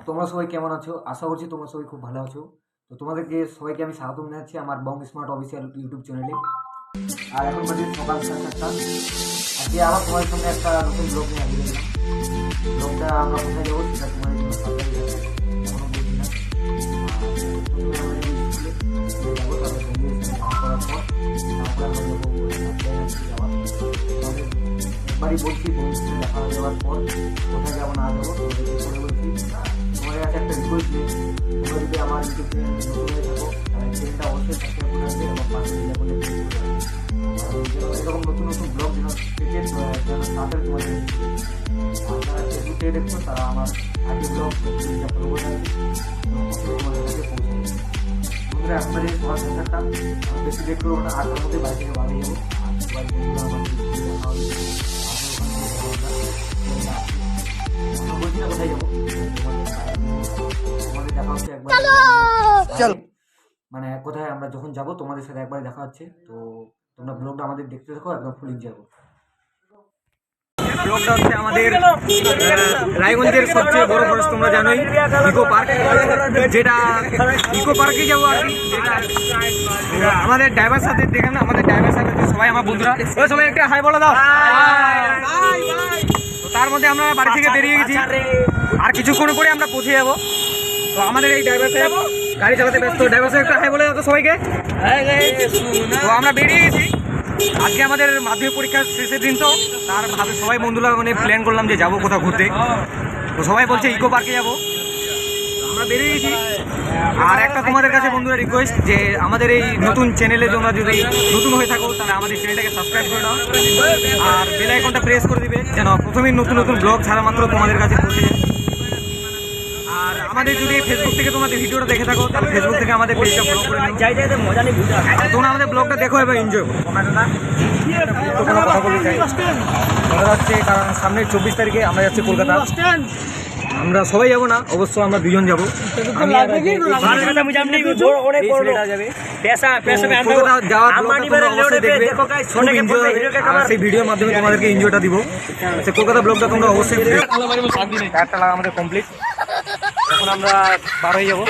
তোমরা সবাই কেমন আছো? আশা করছি তোমরা সবাই খুব ভালো আছো। তো তোমাদেরকে সবাইকে আমি স্বাগতম জানাচ্ছি আমার বং স্মার্ট অফিসিয়াল ইউটিউব চ্যানেলে। আর এখন বাজে সকাল 7:30। আজকে আবার তোমাদের সঙ্গে একটা নতুন ব্লগ নিয়ে হাজির হলাম। ব্লগটা আমরা কোথায় যাবো সেটা তোমাদের জন্য সারপ্রাইজ আছে, এখনো বলছি না। প্রথমে আমরা স্কুলে যাবো, তারপর বন্ধুদের সঙ্গে দেখা করার পর তারপরে আমরা যাবো যাওয়ার। তোমাদের একবারই বলছি, বন্ধুদের সঙ্গে দেখা হয়ে যাওয়ার পর কোথায় যাবো না যাবো তোমাদেরকে পরে বলছি। তোমাদের কাছে একটা রিকোয়েস্ট যে তোমরা যদি আমার ইউটিউব চ্যানেল নতুন হয়ে থাকো তাহলে চ্যানেলটা অবশ্যই সাবস্ক্রাইব করে রাখবে এবং পাশে বেল আইকনে ক্লিক করে রাখবে। এরকম নতুন নতুন ব্লগ যেন পেতে যেন তাড়াতাড়ি তোমাদের আর যারা ফেসবুক থেকে দেখছো তারা আমার আগে ব্লগ যা ফলো করে রাখবে তোমাদের কাছে পৌঁছে যাবে। বন্ধুরা এখন বাজে সকাল 7:30, আমি বেশি লেট করবো না, 8টার মধ্যে বাড়ি থেকে বাড়ি যাবো। আর সবাই বন্ধুরা আমার দেখা হবে, বলছি না কোথায় যাবো, তোমাদের দেখা হচ্ছে একবার, মানে কোথায় আমরা যখন যাবো তোমাদের সাথে একবারে দেখা হচ্ছে। তো তোমরা ব্লগটা আমাদের দেখতে থাকো, একদম ফুল এনজয় করো। ব্লগটা হচ্ছে আমাদের রায়গঞ্জের সবচেয়ে বড় ফরেস্ট, তোমরা জানোই ইকো পার্ক, যেটা ইকো পার্কে যাবো আর কি। আমাদের ড্রাইভার সাথে দেখেন, আমাদের ড্রাইভার সাথে সবাই আমার বন্ধুরা, সবাই একটা হাই বলে দাও। তো তার মধ্যে আমরা বাড়ি থেকে বেরিয়ে গেছি, আর কিছুক্ষণ পরে আমরা পৌঁছে যাবো। তো আমাদের এই ড্রাইভার সাহেব গাড়ি চালাতে ব্যস্ত, ড্রাইভার সাহেব একটা হাই বলে দাও তো সবাইকে। তো আমরা বেরিয়ে গেছি, আজকে আমাদের মাধ্যমিক পরীক্ষার শেষের দিন, তো তার ভাবে সবাই বন্ধুরা মানে প্ল্যান করলাম যে যাবো কোথাও ঘুরতে। তো সবাই বলছে ইকো পার্কে যাবো, আমরা বেরিয়ে গেছি। আর একটা তোমাদের কাছে বন্ধুরা রিকোয়েস্ট যে আমাদের এই নতুন চ্যানেলে তোমরা যদি নতুন হয়ে থাকো তাহলে আমাদের চ্যানেলটাকে সাবস্ক্রাইব করে দাও আর বেল আইকনটা প্রেস করে দিবে যেন প্রথমেই নতুন নতুন ব্লগ ছাড়া মাত্র তোমাদের কাছে পৌঁছে যায়। আর আমাদের যদি ফেসবুক থেকে তোমাদের ভিডিওটা দেখে থাকো তাহলে ফেসবুক থেকে আমাদের পেজটা ফলো করে নাও, তোমরা আমাদের ব্লগটা দেখো এবং এনজয় করো। কথা বলতে চাই বলা যাচ্ছে, কারণ সামনের 24 তারিখে আমরা যাচ্ছি কলকাতা। আমরা সবাই যাবো না, অবশ্য আমরা দুজন যাবো। আমি আর সেই ভিডিওর মাধ্যমে তোমাদেরকে এনজয়টা দিব। সেই কলকাতা ব্লগটা তোমরা অবশ্যই আমাদের কমপ্লিট। এখন আমরা বার হয়ে যাবো,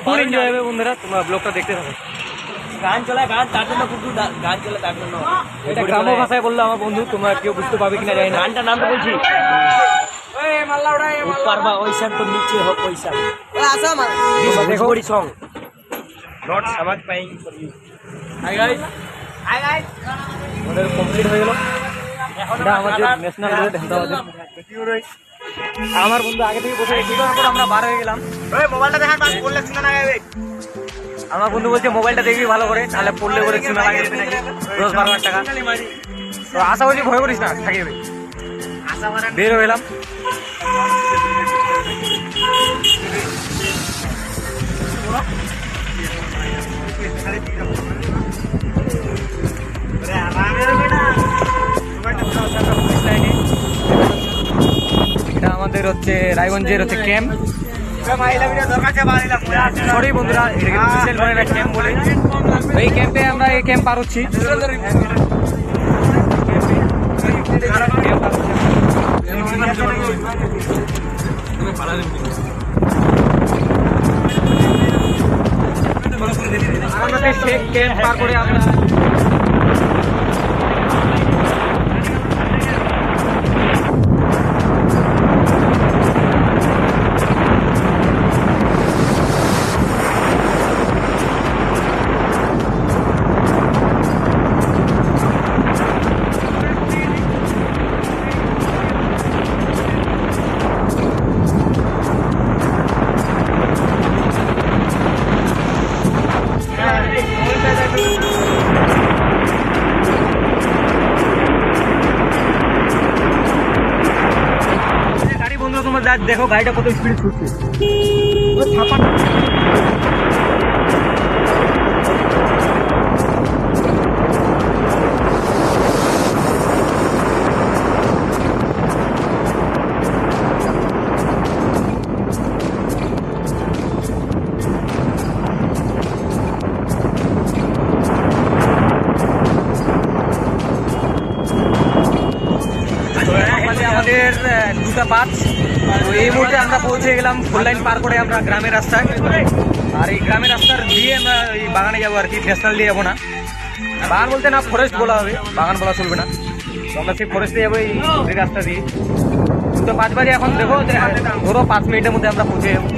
ফুল এনজয় হবে বন্ধুরা, তোমরা ব্লগটা দেখতে থাকো। গান চলে, গান তার জন্য কিন্তু গান চলে তার জন্য। এটা গ্রাম্য ভাষায় বললো আমার বন্ধু, তোমরা কেউ বুঝতে পারবে কিনা জানি না। গানটার নামটা বলছি, উপর বা ওইসা তো নিচে হোক ওইসা। দেখো সং নট সমাজ পাই। হাই গাইস, হাই গাইস, আমাদের কমপ্লিট হয়ে গেল। এটা আমাদের ন্যাশনাল রোড হেমদাবাদের। আমার বন্ধু আগে থেকে বসে গেছিল, তারপর আমরা বার হয়ে গেলাম। মোবাইলটা দেখা বাস বললে শোনা না যাবে। আমার বন্ধু বলছে মোবাইলটা দেখবি ভালো করে, তাহলে পড়লে করে শোনা লাগে নাকি 10-12 লাখ টাকা। তো আশা করছি ভয় করিস না, থাকিয়ে বের হয়ে গেলাম। এটা আমাদের হচ্ছে রায়গঞ্জের হচ্ছে ক্যাম্প। সরি বন্ধুরা, এটাকে বিশাল বড় একটা ক্যাম্প বলে। এই ক্যাম্পে আমরা এই ক্যাম্প পার হচ্ছি। ক্যাম্প পার করে আমরা দেখো গাড়িটা কত স্পিড ছুটছে। আমাদের 2টা 5 তো এই মুহূর্তে আমরা পৌঁছে গেলাম 4 লাইন পার করে আমরা গ্রামের রাস্তায়। আর এই গ্রামের রাস্তার দিয়ে আমরা এই বাগানে যাবো আর কি, ন্যাশনাল দিয়ে যাবো না। বাগান বলতে না, ফরেস্ট বলা হবে, বাগান বলা চলবে না। তো আমরা সেই ফরেস্টে যাবো এই রাস্তা দিয়ে। তো 5 বাজে এখন, দেখো ধরো 5 মিনিটের মধ্যে আমরা পৌঁছে যাবো।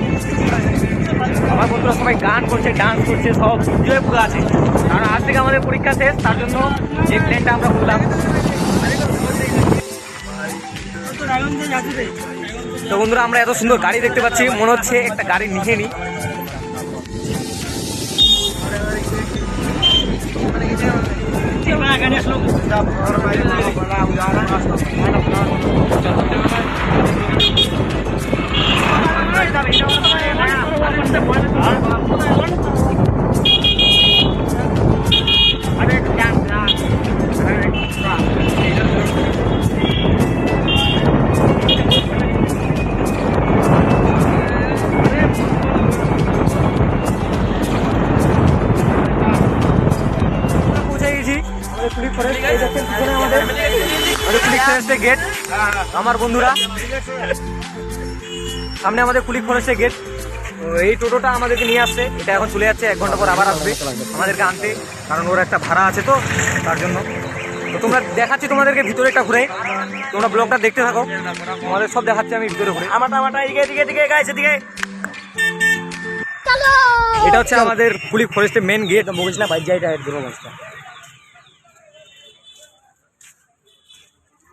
আমার বন্ধুরা সবাই গান করছে, ডান্স করছে, সব এনজয় পুরো আছে। কারণ আজ থেকে আমাদের পরীক্ষা শেষ, তার জন্য এই প্ল্যানটা আমরা করলাম। তো বন্ধুরা আমরা এত সুন্দর গাড়ি দেখতে পাচ্ছি, মনে হচ্ছে একটা গাড়ি নিচে নিই। গেট আমার বন্ধুরা, সামনে আমাদের কুলিক ফরেস্টের গেট। এই টোটোটা আমাদেরকে নিয়ে আসছে, এটা এখন চলে যাচ্ছে, 1 ঘন্টা পর আবার আসবে আমাদেরকে আনতে, কারণ ওর একটা ভাড়া আছে তো তার জন্য। তো তোমরা দেখাচ্ছি তোমাদেরকে ভিতরে একটা ঘুরে, তোমরা ব্লগটা দেখতে থাকো, তোমাদের সব দেখাচ্ছি আমি ভিতরে ঘুরে। এটা হচ্ছে আমাদের কুলিক ফরেস্টের মেন গেট। বলছিলাম বাইক যাইটা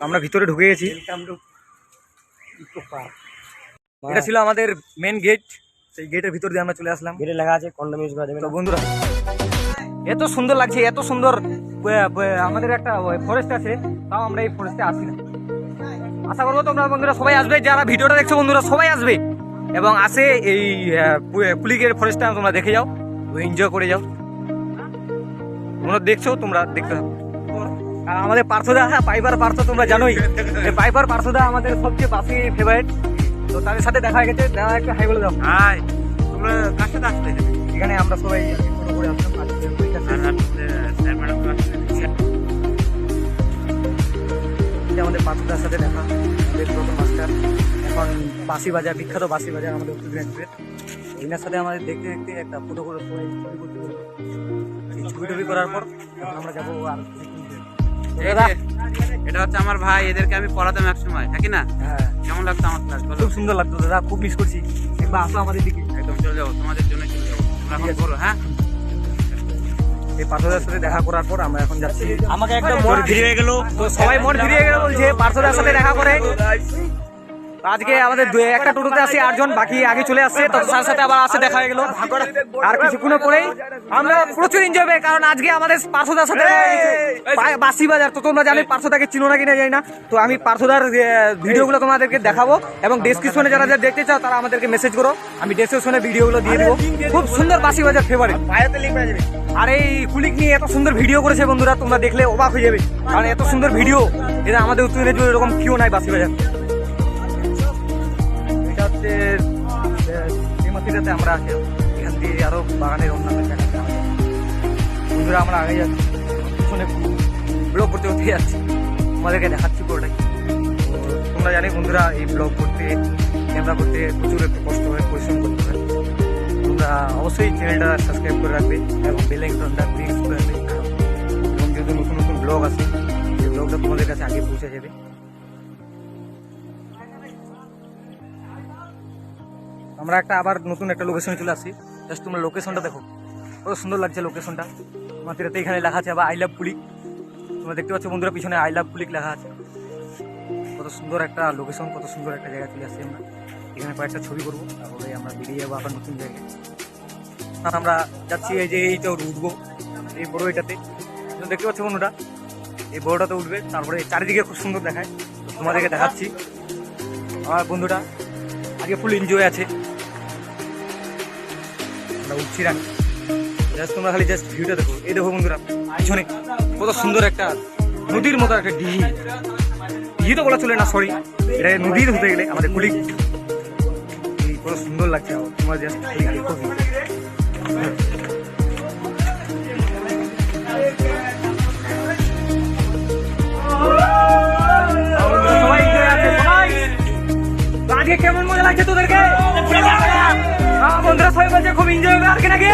আমরা ভিতরে ঢুকে গেছি। এটা ছিল আমাদের মেন গেট, সেই গেটের ভিতর দিয়ে আমরা চলে আসলাম। গেটে লেখা আছে কন্ডম ইউজ করা যাবে না। তো বন্ধুরা এত সুন্দর লাগছে, এত সুন্দর আমাদের একটা ফরেস্ট আছে, তাও আমরা এই ফরেস্টে আসি না। আশা করবো তোমরা বন্ধুরা সবাই আসবে, যারা ভিডিওটা দেখছো বন্ধুরা সবাই আসবে এবং আসে এই কুলিকের ফরেস্টটা তোমরা দেখে যাও, এনজয় করে যাও। তোমরা দেখছো, তোমরা দেখতে থাকো। আর আমাদের পার্থদা, পাইপার পার্থ তোমরা জানোই, পাইপার পার্থদা আমাদের সবচেয়ে বাসি ফেভারিট। তো তাদের সাথে দেখা হয়ে গেছে, দেখা একটু হাই বলে দাও। হাই, তোমরা কার সাথে আসলে? এখানে আমরা সবাই ফটো করে আসলাম। আমাদের পার্থদার সাথে দেখা, প্রথম মাস্টার, এখন বাসি বাজার, বিখ্যাত বাসি বাজার আমাদের উত্তর দিনাজপুরের। এনার সাথে আমাদের দেখতে দেখতে একটা ফটো করে সবাই ছবি করতে পারবো। ছবি টবি করার পর আমরা যাবো। আর এটা হচ্ছে আমার ভাই, এদেরকে আমি পড়াতাম এক সময়, থাকি না? হ্যাঁ। কেমন লাগতো আমার ক্লাস? খুব সুন্দর লাগতো দাদা, খুব মিস করছি। একবার আসো আমাদের দিকে। একদম চলে যাবো, তোমাদের জন্য চলে যাবো, তোমরা বলো। হ্যাঁ, এই পার্থদার সাথে দেখা করার পর আমরা এখন যাচ্ছি। আমাকে একদম মন ফিরিয়ে গেল, তো সবাই মন ফিরিয়ে গেল বলছে পার্থদার সাথে দেখা করে। আজকে আমাদের একটা টোটোতে আসি 8 জন, বাকি আগে চলে আসছে। তো তার সাথে আবার আসে দেখা হয়ে গেল। আর কিছুক্ষণের পরেই আমরা প্রচুর এনজয় হবে, কারণ আজকে আমাদের পার্থদার সাথে বাসি বাজার। তো তোমরা জানো পার্থদাকে চিনো না কিনা জানি না, তো আমি পার্থদার ভিডিওগুলো তোমাদেরকে দেখাবো এবং ডেসক্রিপশনে যারা যারা দেখতে চাও তারা আমাদেরকে মেসেজ করো, আমি ডেসক্রিপশনে ভিডিওগুলো দিয়ে দেবো। খুব সুন্দর বাসি বাজার ফেভারিট। আর এই কুলিক নিয়ে এত সুন্দর ভিডিও করেছে বন্ধুরা, তোমরা দেখলে অবাক হয়ে যাবে, কারণ এত সুন্দর ভিডিও এটা আমাদের উত্তর দিনাজপুরে এরকম কেউ নাই বাসি বাজার। আমরা আছি, এখান দিয়ে আরো বাগানের অন্যান্য জায়গা বন্ধুরা আমরা আগে যাচ্ছি, পিছনে ব্লগ করতে করতে যাচ্ছি, তোমাদেরকে দেখাচ্ছি পুরোটাই। তোমরা জানি বন্ধুরা এই ব্লগ করতে, ক্যামেরা করতে প্রচুর একটু কষ্ট হয়, পরিশ্রম করতে হয়। তোমরা অবশ্যই চ্যানেলটা সাবস্ক্রাইব করে রাখবে এবং বেল আইকনটা প্রেস করে রাখবে, এবং যেহেতু নতুন নতুন ব্লগ আছে সেই ব্লগটা তোমাদের কাছে আগে পৌঁছে যাবে। আমরা একটা আবার নতুন একটা লোকেশনে চলে আসছি, জাস্ট তোমরা লোকেশনটা দেখো, কত সুন্দর লাগছে লোকেশনটা। আমাদের এখানে লেখা আছে আবার আই লাভ কুলিক, তোমরা দেখতে পাচ্ছ বন্ধুরা পিছনে আই লাভ কুলিক লেখা আছে। কত সুন্দর একটা লোকেশন, কত সুন্দর একটা জায়গা চলে আসছি আমরা। এখানে কয়েকটা ছবি করবো, তারপরে আমরা বেরিয়ে যাবো আবার নতুন জায়গায়। আমরা যাচ্ছি এই যে এইটা উঠবো, এই বড় এটাতে দেখতে পাচ্ছ বন্ধুরা, এই বড়টাতে উঠবে, তারপরে চারিদিকে খুব সুন্দর দেখায়, তোমাদেরকে দেখাচ্ছি। আমার বন্ধুটা আজকে ফুল এনজয় আছে, আমরা উঠছি রানি। জাস্ট তোমরা খালি জাস্ট ভিউটা দেখো, এই দেখো বন্ধুরা পিছনে কত সুন্দর একটা নদীর মতো একটা ডিহি, ডিহি তো বলা চলে না, সরি এটা নদীর হতে গেলে আমাদের কুলিক। কত সুন্দর লাগছে, তোমরা জাস্ট দেখো। সবাই আজকে কেমন মজা লাগছে তোদেরকে? বন্ধুরা সবাই বলছে খুব এনজয় হবে আর কি নাকি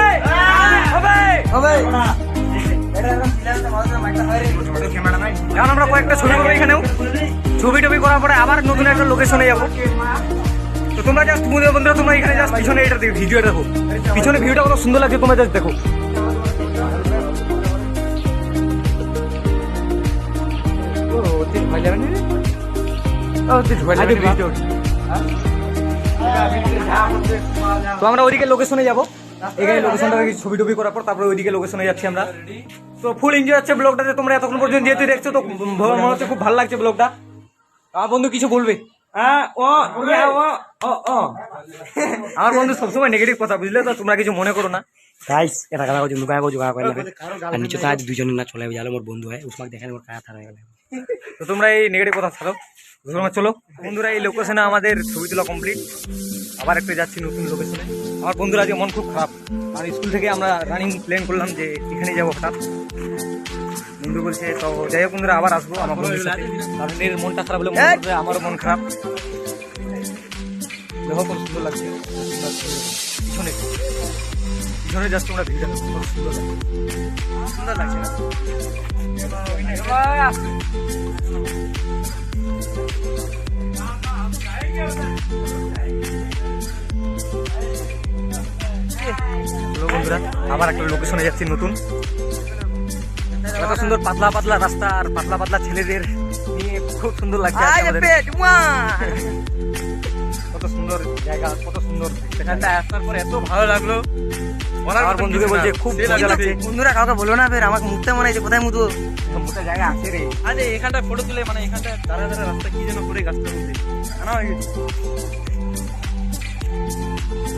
হবে হবে কারণ আমরা কয়েকটা ছবি করবো এখানেও ছবি টবি করার পরে আবার নতুন একটা লোকেশনে যাবো তো তোমরা জাস্ট বন্ধুরা তোমরা এখানে জাস্ট পিছনে এটা দেখো ভিডিওটা দেখো পিছনে ভিউটা কত সুন্দর লাগছে তোমরা জাস্ট দেখো তো আমরা ওইদিকে লোকেশনে যাবো এখানে লোকেশনটা ছবি টবি করার পর তারপরে ওইদিকে লোকেশনে যাচ্ছি আমরা তো ফুল এনজয় হচ্ছে ব্লগটাতে তোমরা এতক্ষণ পর্যন্ত যেহেতু দেখছো তো মনে হচ্ছে খুব ভালো লাগছে ব্লগটা আমার বন্ধু কিছু বলবে আমার বন্ধু সবসময় নেগেটিভ কথা বুঝলে তো তোমরা কিছু মনে করো না গাইস এটা কথা বলছি লুকায় জোগাড় করে নেবে আর নিচে তো আজ দুজনে না চলে যাবে মোর বন্ধু হয় উসমাক দেখেন মোর কায়া থানা গেলে তো তোমরা এই নেগেটিভ কথা ছাড়ো তোমরা চলো বন্ধুরা এই লোকেশনে আমাদের ছবি তোলা কমপ্লিট আবার একটা যাচ্ছি নতুন লোকেশনে আমার বন্ধুরা আজকে মন খুব খারাপ আর স্কুল থেকে আমরা রানিং প্ল্যান করলাম যে এখানে যাবো হঠাৎ বন্ধু বলছে তো যাই হোক বন্ধুরা আবার আসবো আমার বন্ধুর সাথে কারণ এর মনটা খারাপ হলে আমারও মন খারাপ দেখো কত সুন্দর লাগছে পিছনে পিছনে জাস্ট তোমরা ভিড়টা দেখো কত সুন্দর লাগছে সুন্দর লাগছে না বন্ধুরা আবার একটা লোকেশনে যাচ্ছি নতুন এত সুন্দর পাতলা পাতলা রাস্তা আর পাতলা পাতলা ছেলেদের নিয়ে খুব সুন্দর লাগছে কত সুন্দর জায়গা কত সুন্দর সেখানটা আসার পর এত ভালো লাগলো আমার বন্ধুকে বলছে খুব মজা লাগছে বন্ধুরা কাউকে বলো না ফের আমাকে মুখতে মনে হয়েছে কোথায় মুতো মোটা জায়গা আছে রে আরে এখানটা ফটো তুলে মানে এখানটা দাঁড়া দাঁড়া রাস্তা কি যেন করে গাছটা মধ্যে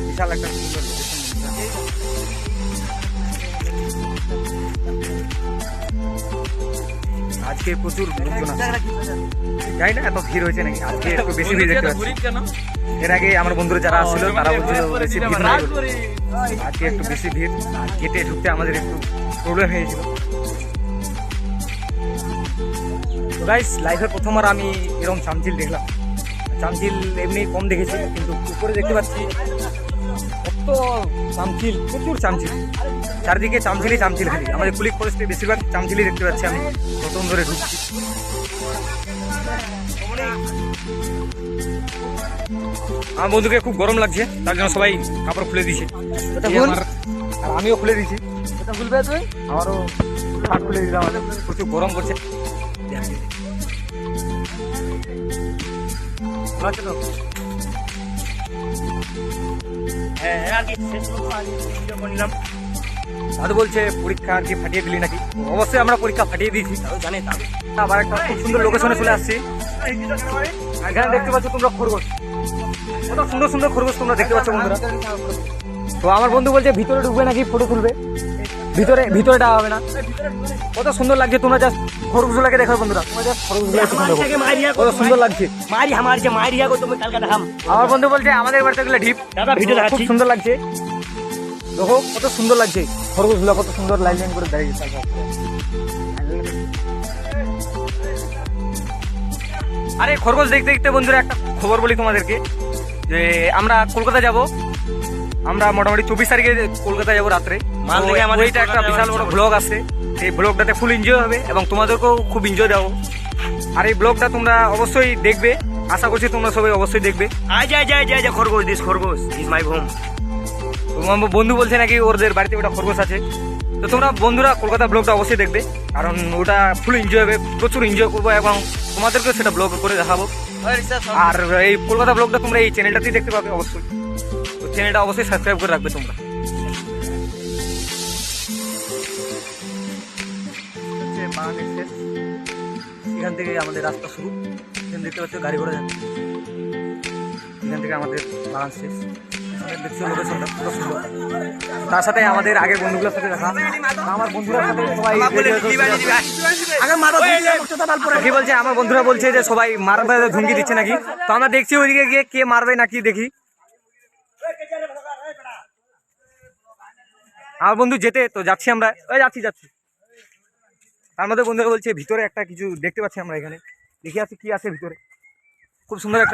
বিশাল একটা সুন্দর আজকে প্রচুর লোকজন আছে জানি না এত ভিড় হয়েছে নাকি আজকে একটু বেশি ভিড় দেখতে পাচ্ছি এর আগে আমার বন্ধুরা যারা আসছিল তারা বলছিল বেশি ভিড় নাই আজকে একটু বেশি ভিড় কেটে ঢুকতে আমাদের একটু প্রবলেম হয়েছিল তো গাইস লাইফে প্রথমবার আমি এরকম চামচিল দেখলাম চামচিল এমনি কম দেখেছি কিন্তু উপরে দেখতে পাচ্ছি কত চামচিল প্রচুর চামচিল চারদিকে চামচিলই চামচিল খালি আমাদের কুলিক ফরেস্টে বেশিরভাগ চামচিলই দেখতে পাচ্ছি আমি প্রথম ধরে ঢুকছি আমার বন্ধুকে খুব গরম লাগছে তার জন্য সবাই কাপড় খুলে দিয়েছে আর আমিও খুলে দিয়েছি খুলবে তুই আমারও হাত খুলে দিলাম প্রচুর গরম করছে দাদু বলছে পরীক্ষা আর কি ফাটিয়ে দিলি নাকি অবশ্যই আমরা পরীক্ষা ফাটিয়ে দিয়েছি জানি আবার একটা খুব সুন্দর লোকেশনে চলে আসছি এখানে দেখতে পাচ্ছ তোমরা খরগোশ কত সুন্দর সুন্দর খরগোশ তোমরা দেখতে পাচ্ছ বন্ধুরা তো আমার বন্ধু বলছে ভিতরে ঢুকবে নাকি ফটো তুলবে ভিতরে যাওয়া হবে না কত সুন্দর লাগছে তোমরা জাস্ট খরগোশগুলোকে দেখো বন্ধুরা তোমরা জাস্ট খরগোশগুলো কত সুন্দর লাগছে আমার বন্ধু বলছে আমাদের বাড়িতে গেলে ঢিপ খুব সুন্দর লাগছে দেখো কত সুন্দর লাগছে খরগোশগুলো কত সুন্দর লাইন লাইন করে দাঁড়িয়ে আরে খরগোশ দেখতে দেখতে বন্ধুরা একটা খবর বলি তোমাদেরকে যে আমরা কলকাতা যাব আমরা মোটামুটি 24 তারিখে কলকাতা যাবো রাত্রে ওইটা একটা বিশাল বড় ব্লগ আছে এই ব্লগটাতে ফুল এনজয় হবে এবং তোমাদেরকেও খুব এনজয় দেবো আর এই ব্লগটা তোমরা অবশ্যই দেখবে আশা করছি তোমরা সবাই অবশ্যই দেখবে খরগোশ দিস খরগোশ ইজ মাই হোম তোমার বন্ধু বলছে নাকি ওদের বাড়িতে ওটা খরগোশ আছে তো তোমরা বন্ধুরা কলকাতা ব্লগটা অবশ্যই দেখবে কারণ ওটা ফুল এনজয় হবে প্রচুর এনজয় করবো এবং তোমাদেরকেও সেটা ব্লগ করে দেখাবো আর এই কলকাতা ব্লগটা তোমরা এই চ্যানেলটাতেই দেখতে পাবে অবশ্যই তো চ্যানেলটা অবশ্যই সাবস্ক্রাইব করে রাখবে তোমরা এখান থেকে আমাদের রাস্তা শুরু এখানে দেখতে পাচ্ছ গাড়ি ঘোড়া যাচ্ছে এখান থেকে আমাদের বাগান শেষ তার সাথে আমাদের আগের বন্ধুগুলোর সাথে দেখা আমার বন্ধুরা সাথে সবাই কি বলছে আমার বন্ধুরা বলছে যে সবাই মারবে ধুমকি দিচ্ছে নাকি তো আমরা দেখছি ওইদিকে গিয়ে কে মারবে নাকি দেখি আমার বন্ধু যেতে তো যাচ্ছি আমরা ওই যাচ্ছি তার মধ্যে বন্ধুরা বলছে ভিতরে একটা কিছু দেখতে পাচ্ছি আমরা এখানে দেখি আছে কি আছে ভিতরে খুব সুন্দর একটা